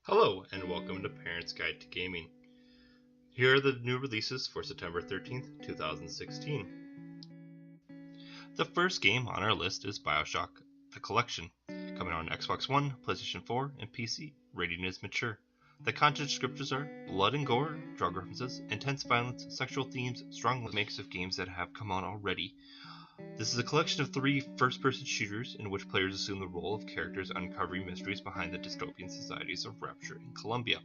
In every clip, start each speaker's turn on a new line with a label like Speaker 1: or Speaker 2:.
Speaker 1: Hello and welcome to Parents Guide to Gaming. Here are the new releases for September 13th, 2016. The first game on our list is Bioshock, The Collection, coming out on Xbox One, PlayStation 4, and PC. Rating is mature. The content descriptors are blood and gore, drug references, intense violence, sexual themes, strong remakes of games that have come out already. This is a collection of 3 first-person shooters in which players assume the role of characters uncovering mysteries behind the dystopian societies of Rapture and Columbia.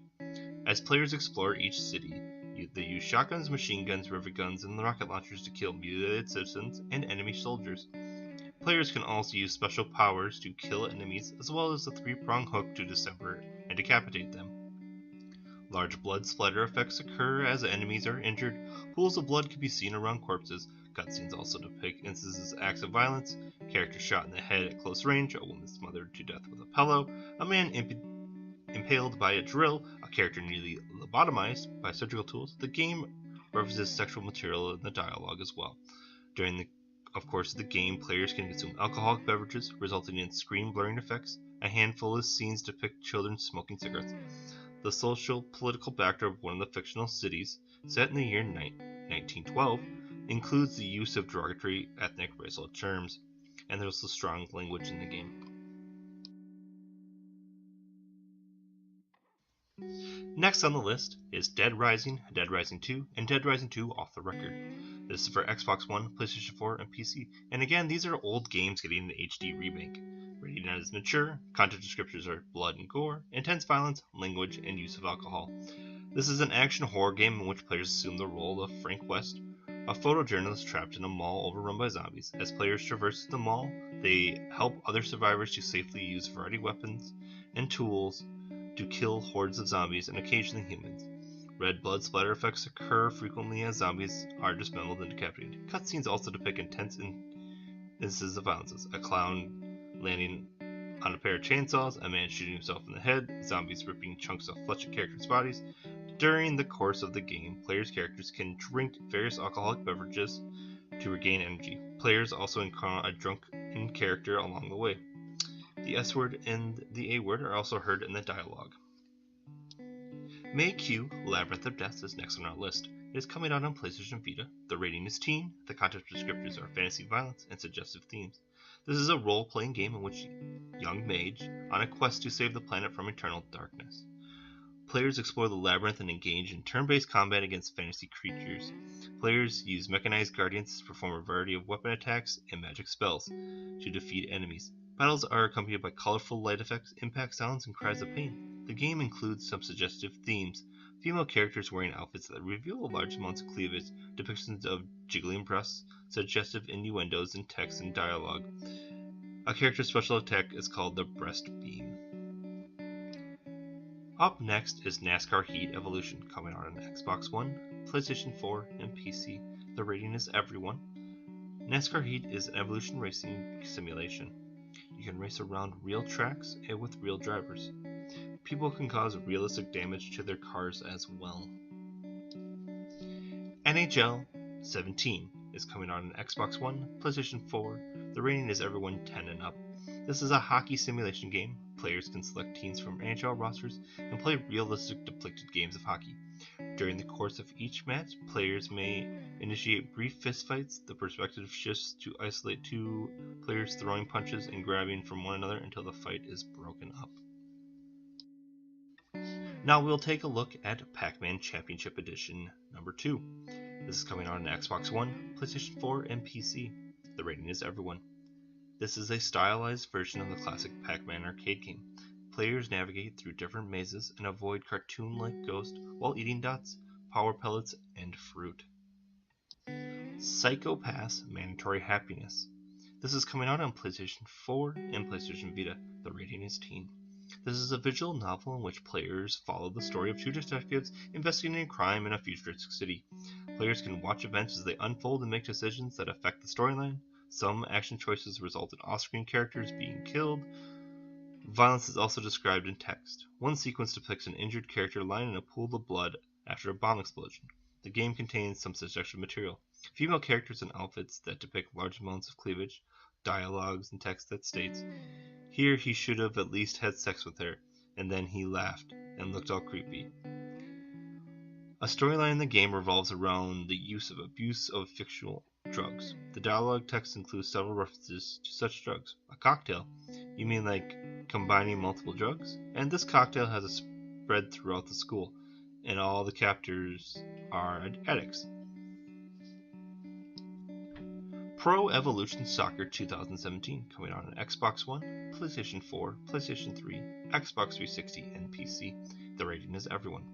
Speaker 1: As players explore each city, they use shotguns, machine guns, rivet guns, and rocket launchers to kill mutilated citizens and enemy soldiers. Players can also use special powers to kill enemies, as well as a 3-prong hook to dismember and decapitate them. Large blood splatter effects occur as enemies are injured. Pools of blood can be seen around corpses. Cutscenes also depict instances of acts of violence, characters shot in the head at close range, a woman smothered to death with a pillow, a man impaled by a drill, a character nearly lobotomized by surgical tools. The game references sexual material in the dialogue as well. During the course of the game, players can consume alcoholic beverages, resulting in screen blurring effects. A handful of scenes depict children smoking cigarettes. The social-political backdrop of one of the fictional cities, set in the year 1912, includes the use of derogatory ethnic racial terms, and there's also strong language in the game. Next on the list is Dead Rising, Dead Rising 2, and Dead Rising 2 Off the Record. This is for Xbox One, PlayStation 4, and PC, and again, these are old games getting an HD remake. Rating is mature, content descriptors are blood and gore, intense violence, language, and use of alcohol. This is an action horror game in which players assume the role of Frank West, a photojournalist trapped in a mall overrun by zombies. As players traverse the mall, they help other survivors to safely use a variety of weapons and tools to kill hordes of zombies and occasionally humans. Red blood splatter effects occur frequently as zombies are dismembered and decapitated. Cutscenes also depict intense instances of violence. A clown landing on a pair of chainsaws, a man shooting himself in the head, zombies ripping chunks of flesh at characters' bodies. During the course of the game, players' characters can drink various alcoholic beverages to regain energy. Players also encounter a drunken character along the way. The S word and the A word are also heard in the dialogue. MeiQ, Labyrinth of Death is next on our list. It is coming out on PlayStation Vita. The rating is teen. The content descriptors are fantasy violence and suggestive themes. This is a role-playing game in which young mage on a quest to save the planet from eternal darkness. Players explore the labyrinth and engage in turn-based combat against fantasy creatures. Players use mechanized guardians to perform a variety of weapon attacks and magic spells to defeat enemies. Battles are accompanied by colorful light effects, impact sounds, and cries of pain. The game includes some suggestive themes. Female characters wearing outfits that reveal large amounts of cleavage, depictions of jiggling breasts, suggestive innuendos in text and dialogue. A character's special attack is called the breast beam. Up next is Nascar Heat Evolution, coming out on Xbox One, PlayStation 4, and PC. The rating is everyone. Nascar Heat is an evolution racing simulation. You can race around real tracks and with real drivers. People can cause realistic damage to their cars as well. NHL 17 is coming out on Xbox One, PlayStation 4. The rating is everyone 10 and up. This is a hockey simulation game. Players can select teams from NHL rosters and play realistic depicted games of hockey. During the course of each match, players may initiate brief fistfights. The perspective shifts to isolate 2 players throwing punches and grabbing from one another until the fight is broken up. Now we'll take a look at Pac-Man Championship Edition number 2. This is coming out on Xbox One, PlayStation 4, and PC. The rating is everyone. This is a stylized version of the classic Pac-Man arcade game. Players navigate through different mazes and avoid cartoon-like ghosts while eating dots, power pellets, and fruit. Psycho Pass Mandatory Happiness. This is coming out on PlayStation 4 and PlayStation Vita. The rating is teen. This is a visual novel in which players follow the story of 2 detectives investigating a crime in a futuristic city. Players can watch events as they unfold and make decisions that affect the storyline. Some action choices result in off-screen characters being killed. Violence is also described in text. One sequence depicts an injured character lying in a pool of blood after a bomb explosion. The game contains some suggestive material. Female characters in outfits that depict large amounts of cleavage, dialogues and text that states, "Here he should have at least had sex with her," and then he laughed and looked all creepy. A storyline in the game revolves around the abuse of fictional drugs. The dialogue text includes several references to such drugs. A cocktail? You mean like combining multiple drugs? And this cocktail has a spread throughout the school, and all the captors are addicts. Pro Evolution Soccer 2017, coming out on Xbox One, PlayStation 4, PlayStation 3, Xbox 360, and PC. The rating is everyone.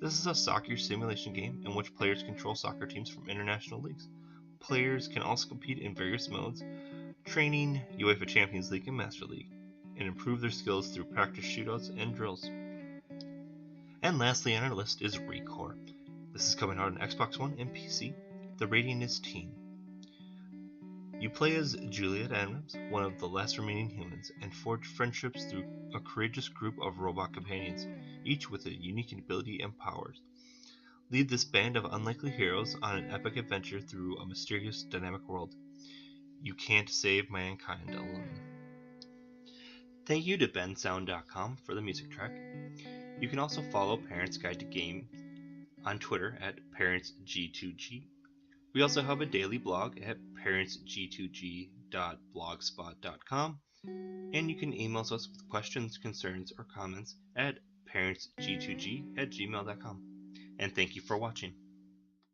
Speaker 1: This is a soccer simulation game in which players control soccer teams from international leagues. Players can also compete in various modes, training, UEFA Champions League, and Master League, and improve their skills through practice shootouts and drills. And lastly on our list is Recore. This is coming out on Xbox One and PC. The rating is teen. You play as Juliet Adams, one of the last remaining humans, and forge friendships through a courageous group of robot companions, each with a unique ability and powers. Lead this band of unlikely heroes on an epic adventure through a mysterious, dynamic world. You can't save mankind alone. Thank you to bensound.com for the music track. You can also follow Parents Guide to Game on Twitter at parentsg2g. We also have a daily blog at parentsg2g.blogspot.com, and you can email us with questions, concerns, or comments at parentsg2g@gmail.com. And thank you for watching.